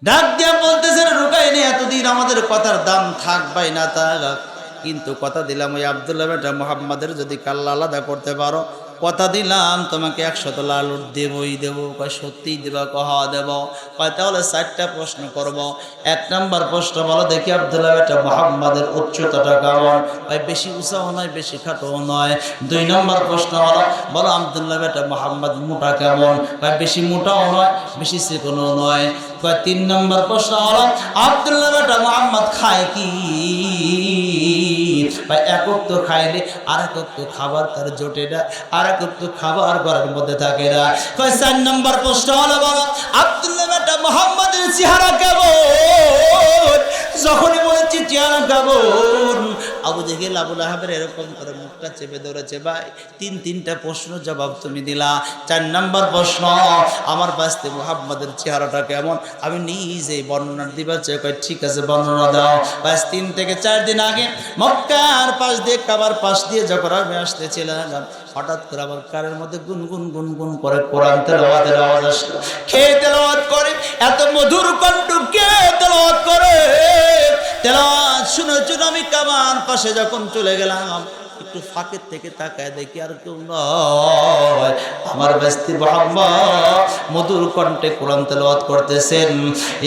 ডাক দিয়া বলতেছেন রুকাইনি, এতদিন আমাদের কথার দাম থাকবাই না থাক, কিন্তু কথা দিলাম ওই আব্দুল্লাহ বেটা মুহাম্মাদের যদি কাল্লা আলাদা করতে পারো, কথা দিলাম তোমাকে 100 লাল উট দেবই দেবো। কয় সত্যি দেবা? কহ দেব। কয় তাহলে 4টা প্রশ্ন করব। 1 নম্বর প্রশ্ন বলো দেখি আব্দুল্লাহ বেটা মুহাম্মাদের উচ্চতাটা কেমন? কয় বেশি উঁচাও নয় বেশি খাটোও নয়। 2 নম্বর প্রশ্ন বলো আব্দুল্লাহ বেটা মুহাম্মদ মোটা কেমন? কয় বেশি মোটাও নয় বেশি চিকনও নয়। কয় 3 নম্বর প্রশ্ন হলো আব্দুল্লাহ বেটা মুহাম্মদ খায় কি? ভাই একক তো খাইলে আর একক তো খাবার তার জোটে না, আর একক তো খাবার ঘরের মধ্যে থাকে না। 4 নম্বর প্রশ্ন হলো বাবা আব্দুল্লাহ বেটা মুহাম্মাদের চেহারা কেমন? যখনই বলেছি চেহারা কেমন, আবু জেহেল আবু লাহাবের এরকম করে মুখটা চেপে ধরেছে। ভাই 3টা প্রশ্ন জবাব তুমি দিলা। 4 নম্বর প্রশ্ন আমার বাস্তে মুহাম্মাদের চেহারাটা কেমন? আমি নিজেই বর্ণনা দিবা চাই। কয় ঠিক আছে বর্ণনা দাও। বাস 3 থেকে 4 দিন আগে মক্কার পাশ দিয়ে কাবার পাশ দিয়ে যখন আমি আসতেছিলাম, হঠাৎ করে আমার কানের মধ্যে গুনগুন গুনগুন করে কোরআন তেলাওয়াতের আওয়াজ আসলো। কে তেলাওয়াত করে? এত মধুর কণ্ঠ কে তেলাওয়াত করে? তেলাওয়াত শুনে শুনে আমি কাবার পাশে যখন চলে গেলাম, একটু ফাঁকের থেকে তাকায় দেখি আর কেউ নয়, আমার বাস্তি মুহাম্মদ মধুর কণ্ঠে কোরআন তেলাওয়াত করতেছেন।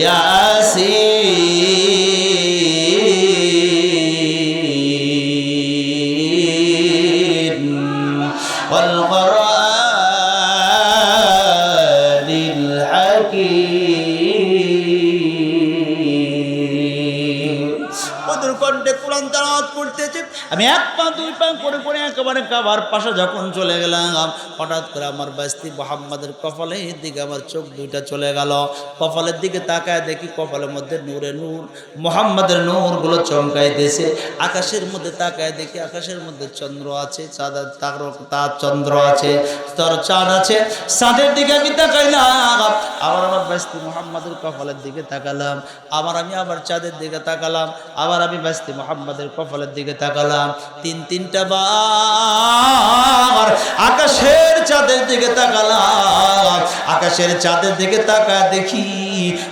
ইয়াসিন ওয়াল কুরআনিল হাকীম। মধুর কণ্ঠে কোরআন তেলাওয়াত করতেছে। আমি 1 পা 2 পা করে করে একেবারে কাবার পাশে যখন চলে গেলাম, হঠাৎ করে আমার বাস্তি মুহাম্মাদের কপালের দিকে আমার চোখ 2টা চলে গেল। কপালের দিকে তাকায় দেখি কপালের মধ্যে নূরে নূর, মুহাম্মাদের নূরগুলো চমকাইতেছে। আকাশের মধ্যে তাকায় দেখি আকাশের মধ্যে চন্দ্র আছে, তার চন্দ্র আছে, তার চাঁদ আছে। চাঁদের দিকে আমি তাকাইলাম, আবার আমার বাস্তি মুহাম্মাদের কপালের দিকে তাকালাম, আমি আবার চাঁদের দিকে তাকালাম, আবার আমি বাস্তি মুহাম্মাদের কপালের দিকে তাকালাম। 3টা বার আকাশের চাঁদের দিকে তাকালাম। আকাশের চাঁদের দিকে তাকায় দেখি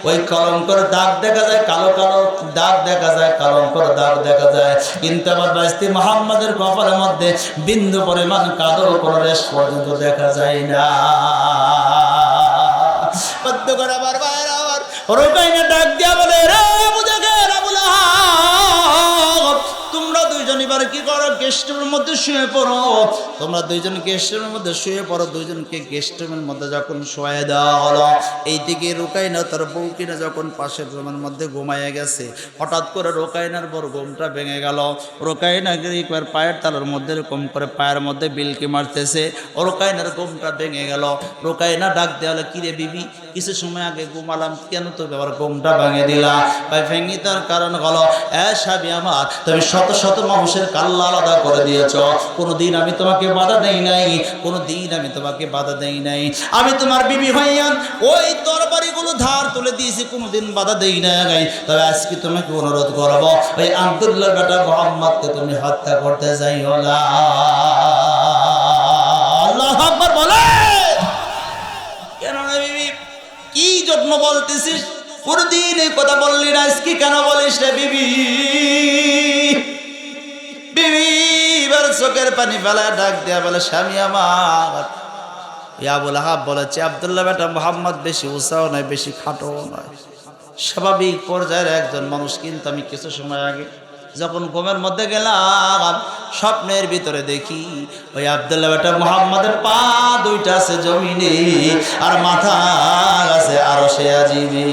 ওই কলঙ্কর দাগ দেখা যায়, কালো কালো দাগ দেখা যায়, কলঙ্কর দাগ দেখা যায়, কিন্তু আমার বাস্তি মুহাম্মাদের কপালের মধ্যে বিন্দু পরিমাণ কালো কোনো রেশ পর্যন্ত দেখা যায় না। বদ্ধ করে আবার বাইরে আবার রুকাইনা ডাক দিয়া বলে, রে আবু জেহেল আবু লাহাব, তোমরা 2 জন এবার কি করো? গেস্ট রুমের মধ্যে শুয়ে পড়ো। তোমরা 2 জন গেস্ট রুমের মধ্যে শুয়ে পড়ো। 2 জনকে গেস্ট রুমের মধ্যে যখন শোয়া দেওয়া হলো, এইদিকে রুকাইনা তার বউ কিনা যখন পাশের রুমের মধ্যে ঘুমাইয়া গেছে, হঠাৎ করে রুকাইনার বড় ঘুমটা ভেঙে গেল। রুকাইনা একবার পায়ের তালার মধ্যে এরকম করে পায়ের মধ্যে বিলকি মারতেছে, রুকাইনার ঘুমটা ভেঙে গেল। রুকাইনা ডাক দেওয়া, কিরে বিবি, কিছু সময় আগে ঘুমালাম, কেন তো আবার ঘুমটা ভেঙে দিলা? ভাই ভেঙে তার কারণ হলো, স্বামী আমার, তুমি শত শত মানুষের কাল্লা আলাদা করে দিয়েছ, কোনোদিন আমি তোমাকে বাধা দেই নাই, কোনোদিন আমি তোমাকে বাধা দেই নাই। আমি তোমার বিবি হইয়া ওই তরবারিগুলো ধার তুলে দিয়েছি, কোনোদিন বাধা দেই নাই। তবে আজকে তোমাকে অনুরোধ করবো, ওই আব্দুল্লাহ বেটা মুহাম্মদকে তুমি হত্যা করতে যাইও না। আল্লাহু আকবার বলে। কেন না বিবি, কি জন্য বলতেছিস? কোনদিন এই কথা বললি না, আজকে কেন বলিস রে বিবি? বিবি এবার চোখের পানি ফেলায় ডাক দেয়া বলে, স্বামী আমার, আবু লাহাব বলেছে আব্দুল্লাহ বেটা মুহাম্মদ বেশি উঁচাও নয় বেশি খাটোও নয়, স্বাভাবিক পর্যায়ের একজন মানুষ। কিন্তু আমি কিছু সময় আগে যখন ঘুমের মধ্যে গেলাম, স্বপ্নের ভিতরে দেখি ওই আব্দুল্লাহ বেটা মুহাম্মাদের পা 2টা আছে জমিনে, আর মাথা আছে আরশে আজিমে।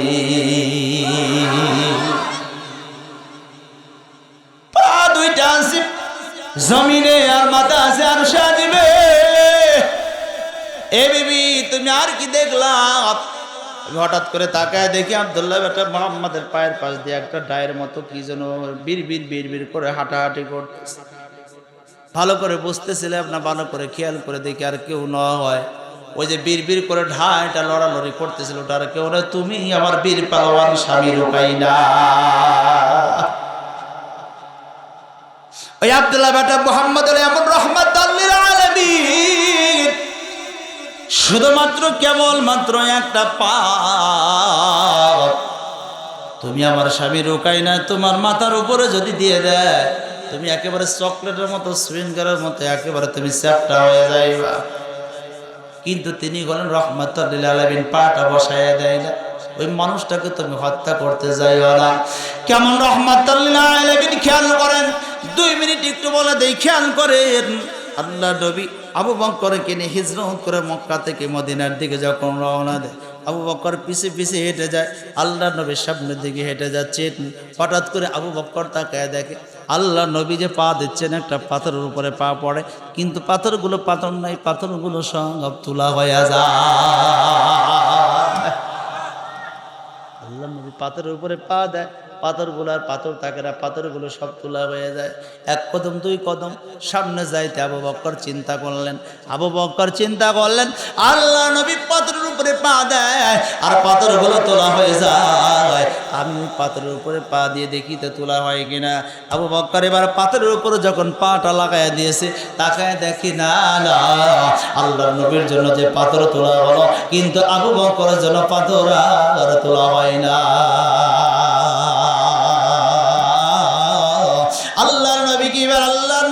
পা 2টা আছে জমিনে আর মাথা আছে আরশে আজিমে। এ বিবি তুমি আর কি দেখলাম? হঠাৎ করে তাকায় দেখি আব্দুল্লাহ বেটা মুহাম্মাদের পায়ের পাশ দিয়ে একটা ডায়ের মতো কি যেন বিড়বিড় করে হাঁটাহাঁটি করতেছে। ভালো করে বুঝতেছিলাম না, ভালো করে খেয়াল করে দেখি আর কেউ নয়। ওই যে বিড়বিড় করে ঢাইটা লড়ালড়ি করতেছিল, ওটা আর কেউ নয়, তুমি আমার বীর পালোয়ান স্বামী রুকাইনা। ওই আব্দুল্লাহ বেটা মুহাম্মাদের এমন রহমাতাল লিল আলামিন, শুধুমাত্র কেবলমাত্র একটা পা তুমি আমার স্বামী রুকাইনা তোমার মাথার উপরে যদি দিয়ে দেয়, তুমি একেবারে চকলেটের মতো শৃঙ্গারের মতো একেবারে তুমি চ্যাপ্টা হয়ে যাইবা। কিন্তু তিনি বলেন রহমাতুল লিল আলামিন, পাটা বসায় দেয় না। ওই মানুষটাকে তুমি হত্যা করতে যাইও না। কেমন রহমাতুল লিল আলামিন খেয়াল করেন, 2 মিনিট একটু বলে দেই, খেয়াল করেন। আল্লাহ নবী আবু বকরকে নিয়ে হিজরত করে মক্কা থেকে মদিনার দিকে যখন রওনা দেয়, আবু বকর পিছে পিছে হেঁটে যায়। আল্লাহ নবীর সামনের দিকে হেঁটে যাচ্ছে। হঠাৎ করে আবু বকর তাকায় দেখে আল্লাহ নবী যে পা দিচ্ছেন, একটা পাথরের উপরে পা পড়ে, কিন্তু পাথরগুলো পাথর নাই, পাথরগুলো সব তুলা হয়ে যায়। আল্লাহ নবী পাথরের উপরে পা দেয়, পাথরগুলো আর পাথর থাকে না, পাথরগুলো সব তোলা হয়ে যায়। 1 কদম 2 কদম সামনে যাইতে আবু বকর চিন্তা করলেন, আল্লাহ নবী পাথরের উপরে পা দেয় আর পাথরগুলো তোলা হয়ে যায়, আমি পাথরের উপরে পা দিয়ে দেখি তো তোলা হয় কিনা। আবু বকর এবার পাথরের উপরে যখন পাটা লাগায় দিয়েছে, তাকায় দেখি না না, আল্লাহ নবীর জন্য যে পাথর তোলা হলো, কিন্তু আবু বকরের জন্য পাথর আর তোলা হয় না। আল্লাহর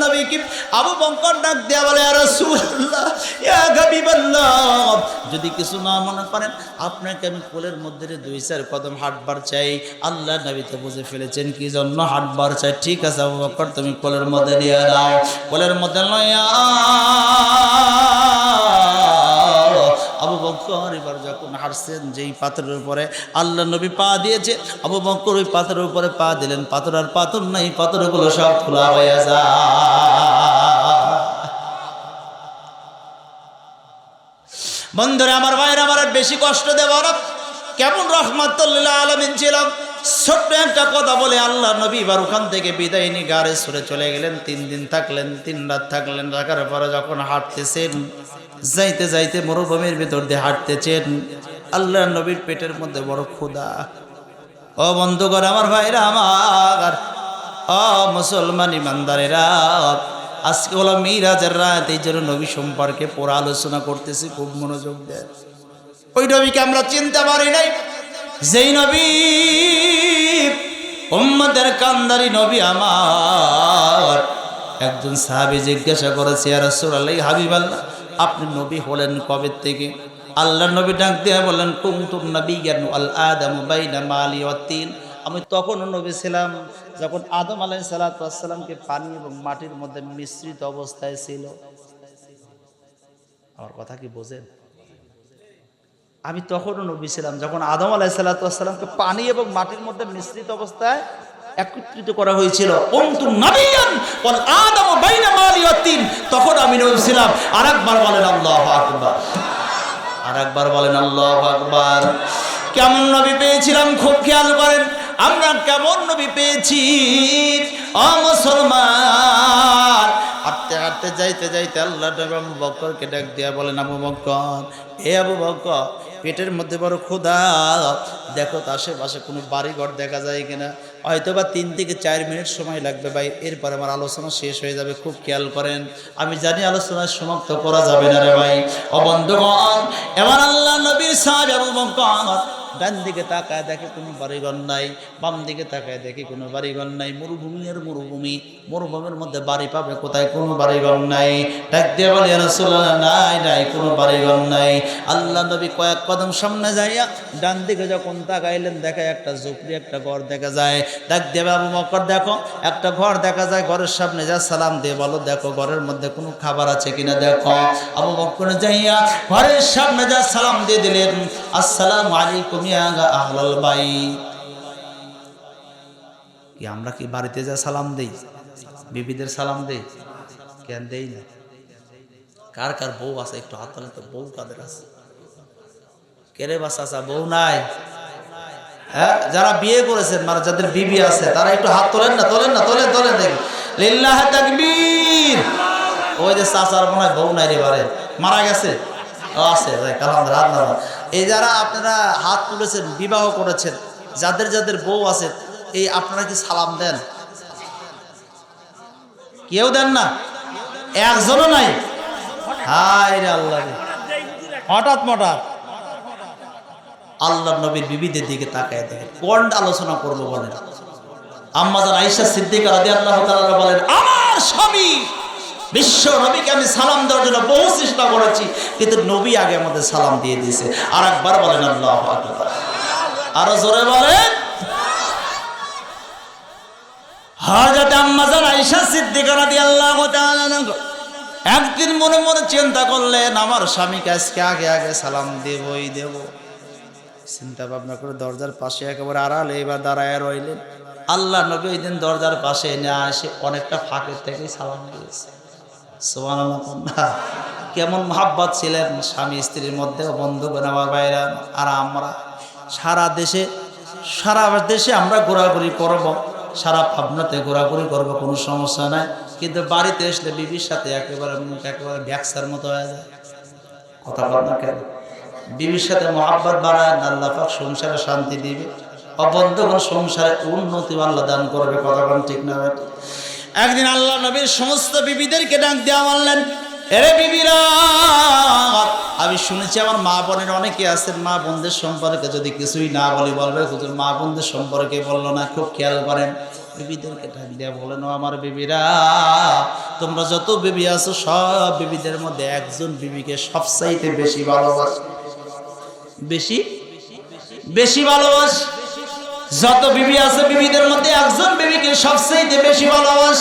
নবী কি আবু বকর ডাক দেয়া বলে, ইয়া রাসূলুল্লাহ, ইয়া হাবিবাল্লাহ, যদি কিছু না মনে করেন, আপনাকে আমি কোলের মধ্যে 2-4 কদম হাঁটবার চাই। আল্লাহর নবী তো বুঝে ফেলেছেন কি জন্য হাঁটবার চাই। ঠিক আছে আবু বকর, তুমি কোলের মধ্যে নিয়ে নাও। কোলের মধ্যে লইয়া আবু বকর এবার যখন হাঁটছেন, যেই পাথরের উপরে আল্লাহ নবী পা দিয়েছে, আবু বকর ওই পাথরের উপরে পা দিলেন, পাথর আর পাথর নাই, পাথরগুলো সব খোলা হয়ে যায়। বন্ধুরা আমার, ভাইরা আমার, বেশি কষ্ট দেব না। কেমন রহমাতুল লিল আলামিন ছিলাম। ছোট্ট একটা কথা বলে আল্লাহ নবী এবার ওখান থেকে বিদায় নিয়ে গাড়ি সরে চলে গেলেন। 3 দিন থাকলেন, 3 রাত থাকলেন। রাখার পরে যখন হাঁটতেছেন, যাইতে যাইতে মরুভূমির ভিতর দিয়ে হাঁটতেছেন, আল্লাহ নবীর পেটের মধ্যে বড় ক্ষুধা। ও বন্ধুগণ আমার, ভাইরা আমার, ও মুসলমান ইমানদারেরা, আজকে হলো মিরাজের রাত, এই জন্য নবী সম্পর্কে পুরো আলোচনা করতেছি, খুব মনোযোগ দেন। ওই নবীকে আমরা চিনতে পারি নাই, যেই নবী উম্মতের কান্দারি নবী আমার। একজন সাহাবী জিজ্ঞাসা করেছে, ইয়া রাসূলুল্লাহ, হাবিবাল্লাহ, আপনি নবী হলেন কবে থেকে? আল্লাহ নবী ডাক দিয়ে বললেন, কুনতুম নাবিয়্যান ওয়াল আদামু বাইনা মালি ওয়াত তিন। আমি তখনও নবী ছিলাম যখন আদম আলাইহিস সালাতু ওয়াস সালামকে পানি এবং মাটির মধ্যে মিশ্রিত অবস্থায় ছিল। আমার কথা কি বোঝেন? আমি তখনও নবী ছিলাম যখন আদম আলাইহিস সালাতু ওয়াস সালামকে পানি এবং মাটির মধ্যে মিশ্রিত অবস্থায় একত্রিত করা হয়েছিল। কুনতুম নাবিয়্যান ওয়াল আদামু বাইনা মালি ওয়াত তিন, তখন আমি নবী ছিলাম। আরেকবার বলেন আল্লাহু আকবার, আরেকবার বলেন আল্লাহু আকবার। কেমন নবী পেয়েছিলাম খুব খেয়াল করেন, আমরা কেমন নবী পেয়েছি। ও মুসলমান, হাঁটতে হাঁটতে যাইতে যাইতে আল্লাহ নবী আবু বকরকে ডাক দিয়া বলেন, আবু বকর, এ আবু বকর, পেটের মধ্যে বড় ক্ষুধা, দেখো তো আশেপাশে কোনো বাড়িঘর দেখা যায় কিনা। হয়তো বা 3 থেকে 4 মিনিট সময় লাগবে ভাই, এরপর আমার আলোচনা শেষ হয়ে যাবে। খুব খেয়াল করেন, আমি জানি আলোচনা সমাপ্ত করা যাবে না রে ভাই। ও বন্ধুগণ, এবার আল্লাহ নবীর সাহাবী আবু বকর ডান দিকে তাকায় দেখে কোনো বাড়িঘর নাই, বাম দিকে তাকায় দেখে কোনো বাড়িঘর নাই। মরুভূমি আর মরুভূমি, মরুভূমির মধ্যে বাড়ি পাবে কোথায়? কোনো বাড়িঘর নাই। ডাক দিয়ে বলে, ইয়া রাসূলুল্লাহ, নাই নাই, কোনো বাড়িঘর নাই। আল্লাহ নবী কয়েক কদম সামনে যাইয়া ডান দিকে যখন তাকাইলেন, দেখে একটা ঝুপড়ি, একটা ঘর দেখা যায়। ডাক দিয়ে আবু বকর, দেখো একটা ঘর দেখা যায়, ঘরের সামনে যা সালাম দিয়ে বলো, দেখো ঘরের মধ্যে কোনো খাবার আছে কিনা দেখো। আবু বকর যাইয়া ঘরের সামনে যা সালাম দিয়ে দিলেন, আসসালামু আলাইকুম ইয়া আহলাল বাইত। কি আমরা কি বাড়িতে যা সালাম দেই, বিবিদের সালাম দেই? কেন দেই না? কার কার বউ আছে একটু হাত তোলেন তো, বউ কাদের আছে? কেরে বাসা বউ নাই? হ্যাঁ, যারা বিয়ে করেছেন, মানে যাদের বিবি আছে, তারা একটু হাত তোলেন না, তোলেন না, তোলেন তোলেন, দেখি লিল্লাহ তাকবীর। ওই যে চাচার মনে হয় বউ নাই রে, বারে মারা গেছে, আছে আলহামদুলিল্লাহ। এই যারা আপনারা হাত তুলেছেন, বিবাহ করেছেন, যাদের যাদের বউ আছে, এই আপনারা কি সালাম দেন? কেউ দেন না, একজনও নাই। হায় রে আল্লাহ, হঠাৎ মঠাৎ আল্লাহর নবীর বিবিদের দিকে তাকায় দেখেন। কোন আলোচনা করবো বলেন? আম্মা জান আয়েশা সিদ্দিকা রাদিয়াল্লাহু তাআলা বলেন, আমার স্বামী বিশ্ব নবীকে আমি সালাম দেওয়ার জন্য বহু চেষ্টা করেছি, কিন্তু নবী আগে আমাদের সালাম দিয়ে দিয়েছে। আর একবার বলেন আল্লাহু আকবার, আরো জোরে বলেন। হযরত আম্মা জান আয়েশা সিদ্দিকা রাদিয়াল্লাহু তাআলা একদিন মনে মনে চিন্তা করলেন, আমার স্বামীকে আজকে আগে আগে সালাম দেবই দেব। চিন্তা ভাবনা করে দরজার পাশে একেবারে আড়ালে এবার দাঁড়ায় রইলেন। আল্লাহ নবী ওই দিন দরজার পাশে এনে আসে অনেকটা ফাঁকের থেকেই সালাম দিয়েছে। সুবহানাল্লাহ, কেমন মহাব্বত ছিলেন স্বামী স্ত্রীর মধ্যে। বন্ধুগণ আমার ভাইরা, আর আমরা সারা দেশে আমরা ঘোরাঘুরি করব, সারা পাবনাতে ঘোরাঘুরি করব, কোনো সমস্যা নাই। কিন্তু বাড়িতে আসলে বিবির সাথে একেবারে ভ্যাকসার মতো হয়ে যায়। কথা বল না কেন? বিবির সাথে মহাব্বত বাড়ায়, আল্লাহ পাক সংসারে শান্তি দিবে, অবন্ধগণ সংসারে উন্নতি আল্লাহ দান করবে। কথা বল ঠিক না? একদিন আল্লাহ নবীর সমস্ত বিবিদেরকে ডাক দেওয়া বললেন, এরে বিবিরা, আমি শুনেছি আমার মা বোনের অনেকে আছেন, মা বোনদের সম্পর্কে যদি কিছুই না বলি বলবে হুজুর মা বোনদের সম্পর্কে বললো না। খুব খেয়াল করেন, বিবিদেরকে ডাক দেওয়া বলেন, ও আমার বিবিরা, তোমরা যত বিবি আছো সব বিবিদের মধ্যে একজন বিবিকে সবচাইতে বেশি ভালোবাস, বেশি ভালোবাস। যত বিবি আছে বিবিদের মধ্যে একজন বিবিকে সবচাইতে বেশি ভালোবাস।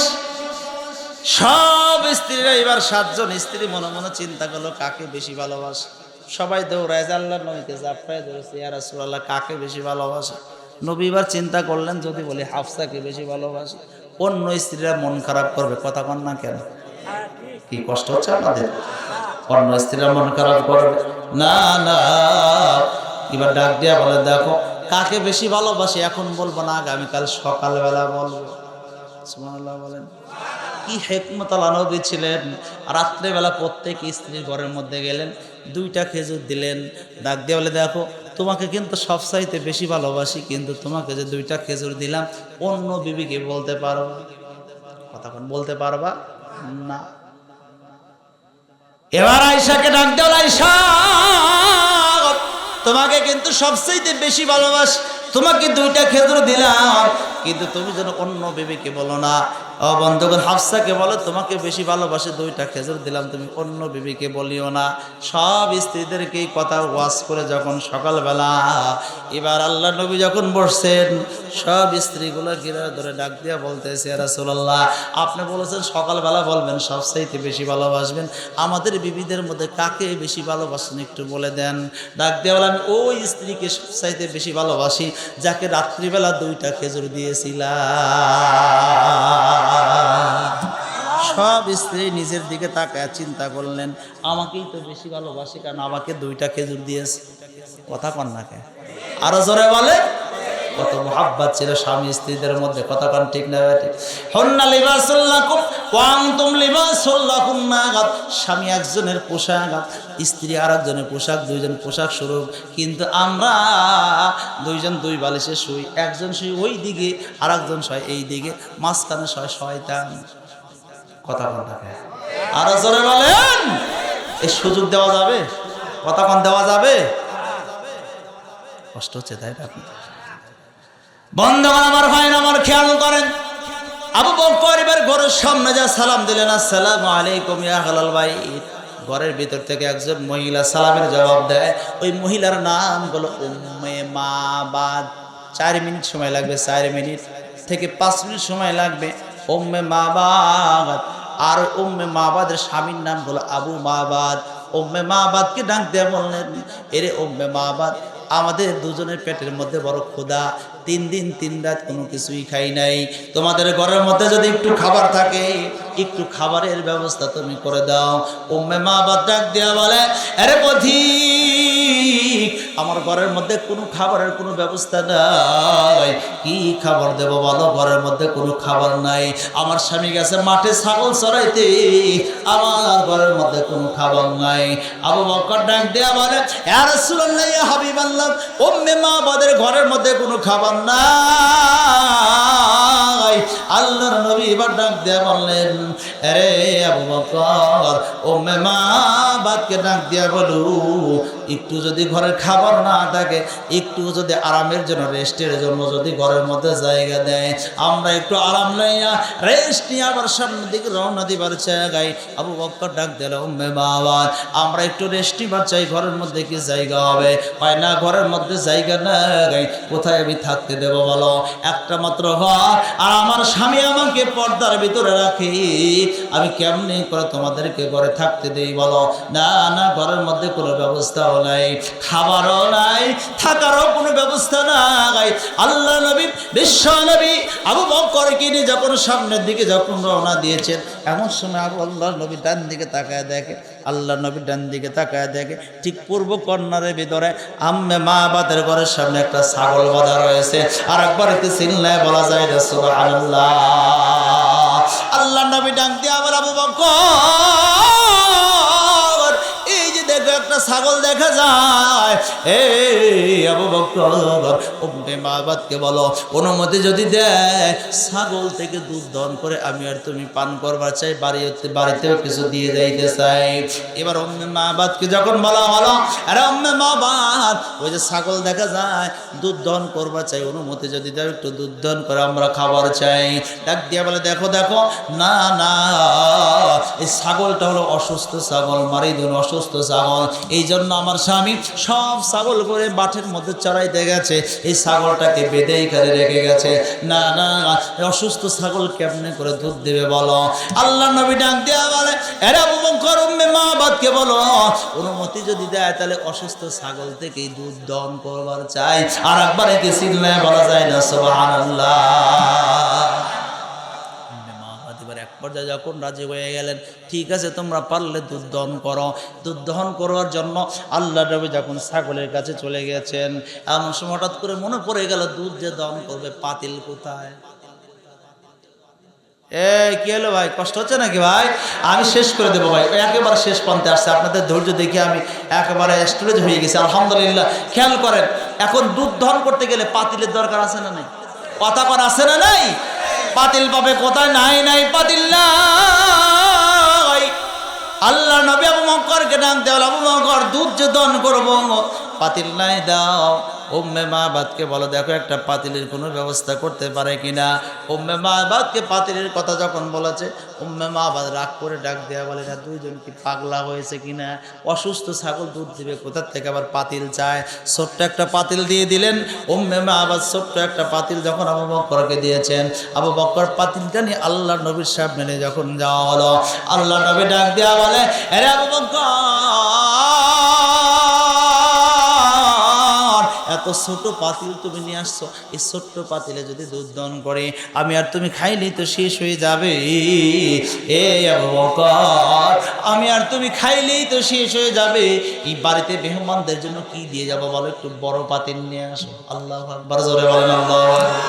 সব স্ত্রীরা এবার 7 জন স্ত্রী মনে মনে চিন্তা করলো কাকে বেশি ভালোবাসে। সবাই দৌড়ায় আল্লাহর নবীকে জাফরায় ধরেছে, ইয়া রাসূলুল্লাহ কাকে বেশি ভালোবাসে? নবী এবার চিন্তা করলেন, যদি বলি হাফসাকে বেশি ভালোবাসে অন্য স্ত্রীরা মন খারাপ করবে। কথা কন না কেন? কি কষ্ট হচ্ছে আপনাদের? অন্য স্ত্রীরা মন খারাপ করবে না। না, এবার ডাক দিয়া বলে, দেখো কাকে বেশি ভালোবাসে এখন বলবো না, আগামীকাল সকালবেলা বলবো। সুবহানাল্লাহ বলেন। কি হিকমত আলা নবী ছিলেন। রাত্রেবেলা প্রত্যেক স্ত্রীর ঘরের মধ্যে গেলেন, 2টা খেজুর দিলেন, ডাক দিয়ে বলে, দেখো তোমাকে কিন্তু সবচাইতে বেশি ভালোবাসি, কিন্তু তোমাকে যে 2টা খেজুর দিলাম অন্য বিবিকে বলতে পারবা? কথা বলতে পারবা না। এবার আয়েশাকে ডাক দাও, আয়েশা তোমাকে কিন্তু সবচাইতে বেশি ভালোবাসি, তোমাকে 2টা খেজুর দিলাম, কিন্তু তুমি যেন অন্য বিবিকে বলো না। ও বন্ধুগণ, হাফসাকে বলো তোমাকে বেশি ভালোবাসে, 2টা খেজুর দিলাম, তুমি অন্য বিবিকে বলিও না। সব স্ত্রীদেরকে এই কথা ওয়াজ করে যখন সকালবেলা এবার আল্লাহ নবী যখন বসছেন, সব স্ত্রীগুলো ঘিরে ধরে ডাক দিয়া বলতেছে, ইয়া রাসূলুল্লাহ আপনি বলেছেন সকালবেলা বলবেন সবচাইতে বেশি ভালোবাসবেন, আমাদের বিবিদের মধ্যে কাকে বেশি ভালোবাসেন একটু বলে দেন। ডাক দিয়া বলে, আমি ওই স্ত্রীকে সবচাইতে বেশি ভালোবাসি যাকে রাত্রিবেলা 2টা খেজুর দিয়েছিলাম। সব স্ত্রী নিজের দিকে তাকায় চিন্তা করলেন, আমাকেই তো বেশি ভালোবাসি, কারণ আমাকে 2টা খেজুর দিয়েছে। কথা কন না কেন? আরো জোরে বলে। কত মুহাব্বত ছিল স্বামী স্ত্রীদের মধ্যে। কথা কন ঠিক না? হুন্না লিবাসুল লাকুম ওয়া আনতুম লিবাসুল লাহুন্না। স্বামী একজনের পোশাক, স্ত্রী আরেকজনের পোশাক, 2জন পোশাক স্বরূপ। কিন্তু আমরা 2জন 2 বালিশে শুই, একজন শুই ওই দিকে আরেকজন শুই এই দিকে, মাঝখানে শুই শয়তান। কথা কন না কেন? আরো জোরে বলেন। এই সুযোগ দেওয়া যাবে? কথা কন দেওয়া যাবে? কষ্ট হচ্ছে তাই না? বন্ধুগণ আমার ভাই আমার খেয়াল করেন, আবু বকর এবার ঘরের সামনে যা সালাম দিলেন, আসসালামু আলাইকুম ইয়া আহলাল বাইত। ঘরের ভিতর থেকে একজন মহিলা সালামের জবাব দেয়। ওই মহিলার নাম হলো উম্মে মাবাদ। 4 মিনিট সময় লাগবে, 4 মিনিট থেকে 5 মিনিট সময় লাগবে। উম্মে মাবাদ। আর উম্মে মাবাদের স্বামীর নাম হলো আবু মাবাদ। উম্মে মাবাদকে ডাক দিয়ে বললেন, এরে উম্মে মাবাদ, আমাদের 2জনের পেটের মধ্যে বড় ক্ষুধা, 3 দিন 3 রাত কোনো কিছুই খাই নাই। তোমাদের ঘরের মধ্যে যদি একটু খাবার থাকে, একটু খাবারের ব্যবস্থা তুমি করে দাও। উম্মে মাবাদ ডাক দিয়া বলে, আরে পথিক, আমার ঘরের মধ্যে কোনো খাবারের কোনো ব্যবস্থা নাই। কি খাবার দেব বলো? ঘরের মধ্যে কোনো খাবার নাই। আমার স্বামী গেছে মাঠে ছাগল চড়াইতে, আমার ঘরের মধ্যে কোনো খাবার নাই। আবু বকর ডাক দিয়া বলে, ইয়া রাসূলুল্লাহ ইয়া হাবিবাল্লাহ, উম্মে মাবাদের ঘরের মধ্যে কোনো খাবার নাই। আল্লাহর নবী এবার ডাক দিয়ে বললেন, আরে আবু বকর, উম্মে মাবাদকে ডাক দিয়ে বলু, একটু যদি ঘরের খাবার না থাকে, একটু যদি আরামের জন্য, রেস্টের জন্য যদি ঘরের মধ্যে জায়গা দেয়, আমরা একটু আরাম লইয়া রেস্ট নিয়ে আবার সামনের দিকে রওনা দিবার চাই। আবু বকর ডাক দিল, উম্মে মাবাদ, আমরা একটু রেস্ট নিবার চাই, ঘরের মধ্যে কি জায়গা হবে? পায় না, ঘরের মধ্যে জায়গা নাই, কোথায় আমি থাকতে দেবো বলো? একটা মাত্র ঘর, আর আমার স্বামী আমাকে পর্দার ভিতরে রাখি, আমি কেমনি করে তোমাদেরকে ঘরে থাকতে দেই বলো? না না, ঘরের মধ্যে কোনো ব্যবস্থাও নাই, খাবারও নাই, থাকারও কোনো ব্যবস্থা নাই। আল্লাহ নবী, বিশ্ব নবী আবু বকরকে নিয়ে যখন সামনের দিকে যখন রওনা দিয়েছেন, এমন সময় আল্লাহ নবী ডান দিকে তাকায় দেখে, আল্লাহ নবী ডান দিকে তাকায় দেখে ঠিক পূর্ব কর্নারের ভিতরে আম্মে মাবাদের ঘরের সামনে একটা ছাগল বাঁধা রয়েছে। আর একবার একটু চিল্লায় বলা যায় না সুবহানাল্লাহ। আল্লাহ নবী ডাক দিয়ে আবার, আবু বকর, এই যে দেখো একটা ছাগল দেখা যায়, এই আবু বকর, উম্মে মাবাদকে বলো অনুমতি যদি দেয়, ছাগল থেকে দুধ দহন করে আমি আর তুমি পান করবার চাই, বাড়িতেও কিছু দিয়ে যাইতে চাই। এবার উম্মে মাবাদকে যখন বলা হলো, আরে উম্মে মাবাদ, ওই যে ছাগল দেখা যায়, দুধ দহন করবার চাই, অনুমতি যদি দেয়, একটু দুধ দহন করে আমরা খাবার চাই। ডাক দিয়ে বলে, দেখো দেখো, না না, এই ছাগলটা হলো অসুস্থ ছাগল, মারি দিন অসুস্থ ছাগল, এই জন্য আমার স্বামী সব ছাগল করে মাঠের মধ্যে চড়াইতে গেছে, এই ছাগলটাকে বেঁধে এখানে রেখে গেছে। না না, অসুস্থ ছাগল কেমনে করে দুধ দেবে বলো? আল্লাহ নবী ডাক দেয়া বলে, আরে আবু বকর, উম্মে মাবাদকে বলো অনুমতি যদি দেয়, তাহলে অসুস্থ ছাগল থেকেই দুধ দহন করবার চাই। আর একবার একে চিল্লায় বলা যায় না সুবহানাল্লাহ। এক পর্যায়ে যখন রাজি হয়ে গেলেন, ঠিক আছে তোমরা পারলে দুধ দহন করো। দুধ দহন করার জন্য আল্লাহ নবী যখন ছাগলের কাছে চলে গেছেন, এমন সময় হঠাৎ করে মনে পড়ে গেল, দুধ যে দহন করবে, পাতিল কোথায়? কি হলো ভাই, কষ্ট হচ্ছে নাকি ভাই? আমি শেষ করে দেবো ভাই, একেবারে শেষ পন্থে আসছে। আপনাদের ধৈর্য দেখে আমি একেবারে স্টোরেজ হয়ে গেছি, আলহামদুলিল্লাহ। খেয়াল করেন, এখন দুধ দহন করতে গেলে পাতিলের দরকার আছে না নাই? কথা কর আছে না নাই? পাতিল পাবে কোথায়? নাই নাই, পাতিল নাই। আল্লাহ নবী আবু বকরকে ডাক দেওয়া, আবু বকর, দুধ যে দহন করবো, পাতিল নাই, দাও। উম্মে মাবাদকে বলো, দেখো একটা পাতিলের কোনো ব্যবস্থা করতে পারে কিনা। উম্মে মাবাদকে পাতিলের কথা যখন বলেছে, উম্মে মাবাদ রাগ করে ডাক দেওয়া বলে, না দুইজন কি পাগলা হয়েছে কিনা? অসুস্থ ছাগল দুধ দিবে কোথার থেকে, আবার পাতিল চায়? ছোট্ট একটা পাতিল দিয়ে দিলেন। উম্মে মাবাদ ছোট্ট একটা পাতিল যখন আবু বকরকে দিয়েছেন, আবু বকর পাতিলটা নিয়ে আল্লাহ নবীর সামনে নিয়ে যখন যাওয়া হলো, আল্লাহ নবী ডাক দেওয়া বলে, আরে আবু বকর, এত ছোট পাতিল তুমি নিয়ে আসছো, এই ছোট্ট পাতিলে যদি দুধ দহন করে, আমি আর তুমি খাইলেই তো শেষ হয়ে যাবে। এ আবু বকর, আমি আর তুমি খাইলেই তো শেষ হয়ে যাবে। এই বাড়িতে মেহমানদের জন্য কি দিয়ে যাবো বলো? একটু বড় পাতিল নিয়ে আসো। আল্লাহু আকবার, জোরে বলেন আল্লাহু আকবার।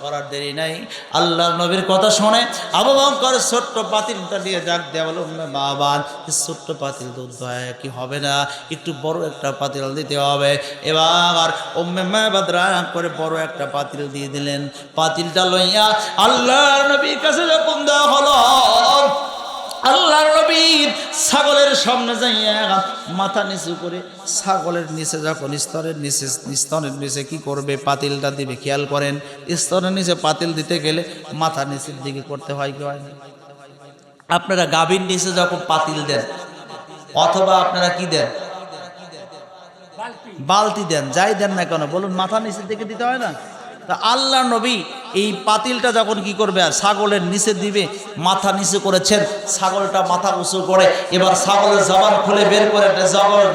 করার দেরি নাই, আল্লাহ নবীর কথা শুনে আবু বকর ছোট্ট পাতিলটা নিয়ে ডাক দেয়া বলো, উম্মে মাবাদ, ছোট্ট পাতিল দুধ দয় কি হবে না, একটু বড় একটা পাতিল দিতে হবে। এবার উম্মে মাবাদ রাগ করে বড় একটা পাতিল দিয়ে দিলেন। পাতিলটা লইয়া আল্লাহ নবীর কাছে যখন দেওয়া হলো, আল্লাহ নবী ছাগলের সামনে যাইয়া মাথা নিচু করে ছাগলের নিচে যখন স্তনের নিচে কি করবে, পাতিলটা দিবে। খেয়াল করেন, স্তনের নিচে পাতিল দিতে গেলে মাথা নিচের দিকে করতে হয় কি হয় না? আপনারা গাভীর নিচে যখন পাতিল দেন, অথবা আপনারা কি দেন, বালতি দেন, যাই দেন না কেন বলুন, মাথা নিচের দিকে দিতে হয় না? তা আল্লাহ নবী এই পাতিলটা যখন কি করবে, আর ছাগলের নিচে দিবে, মাথা নিচে করেছেন, ছাগলটা মাথা উঁচু করে, এবার ছাগলের জবান খুলে বের করে,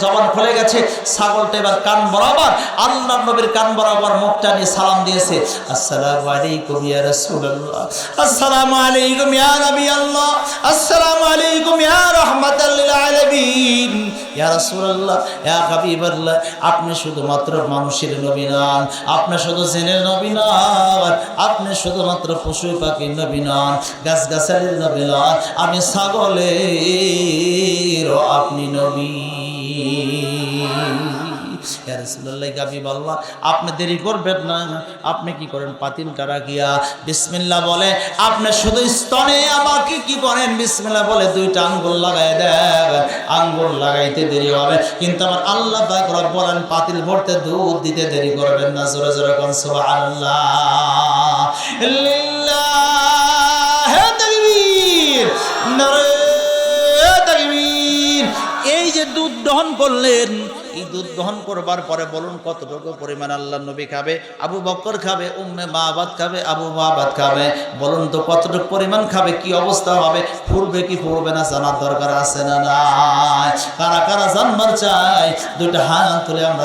জবান খুলে গেছে, ছাগলটা এবার কান বরাবর আল্লাহ নবীর কান বরাবর মুখটা নিয়ে সালাম দিয়েছে, আসসালামু আলাইকুম ইয়া রাসূলুল্লাহ, আসসালামু আলাইকুম ইয়া নবী আল্লাহ, আসসালামু আলাইকুম ইয়া রাহমাতাল লিল আলামিন, ইয়া রাসূলুল্লাহ, ইয়া হাবিবাল্লাহ, আপনি শুধুমাত্র মানুষের নবী নন, আপনি শুধু জিনের নবী নন, আপনি শুধুমাত্র পশু পাখির নবী নন, গাছগাছালির নবী নন, আমি ছাগলের আপনি নবী। ইয়া রাসূলুল্লাহ হাবিবাল্লাহ আপনি দেরি করবেন না, আপনি কি করেন পাতিলটা রাখিয়া বিসমিল্লাহ বলে আপনি শুধু স্তনে আমাকে কি করেন বিসমিল্লাহ বলে দুইটা আঙ্গুল লাগাই দেন, আঙ্গুল লাগাইতে দেরি হবে কিন্তু আমার আল্লাহ পাক রব্বুল আলামিন পাতিল ভরতে দুধ দিতে দেরি করবেন না। জোরে জোরে কোন সুবহানাল্লাহ, লিল্লাহি তাকবীর, নারে তাকবীর। এই যে দুধ দহন করলেন, এই দুধ দহন করবার পরে বলুন কতটুকু পরিমাণ আল্লাহ নবী খাবে, আবু বকর খাবে, উম্মে মাবাদ খাবে, আবু মাবাদ খাবে, বলুন তো কতটুকু পরিমাণ খাবে, কি অবস্থা হবে, ফুরবে কি ফুরবে না জানার দরকার আছে না নাই? কারা কারা জানবার চাই দুইটা হাত তুলে আমরা